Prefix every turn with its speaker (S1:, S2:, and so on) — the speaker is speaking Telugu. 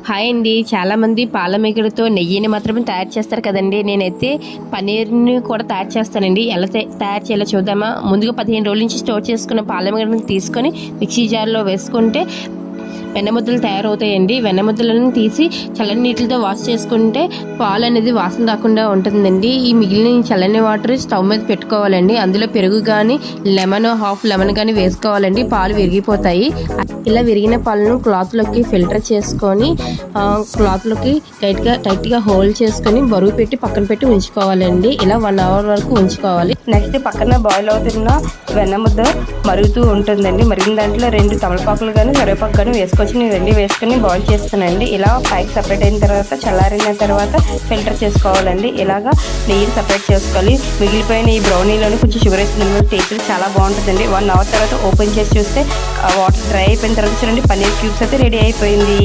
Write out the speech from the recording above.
S1: హాయ్ అండి. చాలామంది పాల మీగడతో నెయ్యిని మాత్రమే తయారు చేస్తారు కదండి. నేనైతే పన్నీర్ని కూడా తయారు చేస్తానండి. ఎలా తయారు చేయాలో చూద్దామా? ముందుగా 15 రోజుల నుంచి స్టోర్ చేసుకున్న పాల మీగడని తీసుకొని మిక్సీ జార్లో వేసుకుంటే వెన్నముద్దలు తయారవుతాయండి. వెన్నముద్దలను తీసి చల్లని నీటితో వాష్ చేసుకుంటే పాలు అనేది వాసన రాకుండా ఉంటుందండి. ఈ మిగిలిన చల్లని వాటర్ స్టవ్ మీద పెట్టుకోవాలండి. అందులో పెరుగు కానీ హాఫ్ లెమన్ కానీ వేసుకోవాలండి. పాలు విరిగిపోతాయి. ఇలా విరిగిన పాలను క్లాత్లోకి ఫిల్టర్ చేసుకొని క్లాత్లోకి టైట్గా హోల్డ్ చేసుకొని బరువు పెట్టి పక్కన పెట్టి ఉంచుకోవాలండి. ఇలా 1 అవర్ వరకు ఉంచుకోవాలి. నెక్స్ట్ పక్కన బాయిల్ అవుతున్న వెన్నముద్ద మరుగుతూ ఉంటుందండి. మరిగిన దాంట్లో 2 తమలపాకులు కానీ కరివేపాకు కానీ వేసుకోవచ్చు. నేను 2 వేసుకొని బాయిల్ చేస్తానండి. ఇలా పైకి సపరేట్ అయిన తర్వాత చల్లారిన తర్వాత ఫిల్టర్ చేసుకోవాలండి. ఇలాగా నెయ్యి సపరేట్ చేసుకోవాలి. మిగిలిపోయిన ఈ బ్రౌనీలోని కొంచెం షుగర్ వేసిన టేస్ట్ చాలా బాగుంటుందండి. 1 అవర్ తర్వాత ఓపెన్ చేసి చూస్తే వాటర్ డ్రై అయిపోయిన తర్వాత చూడండి పన్నీర్ క్యూబ్స్ అయితే రెడీ అయిపోయింది.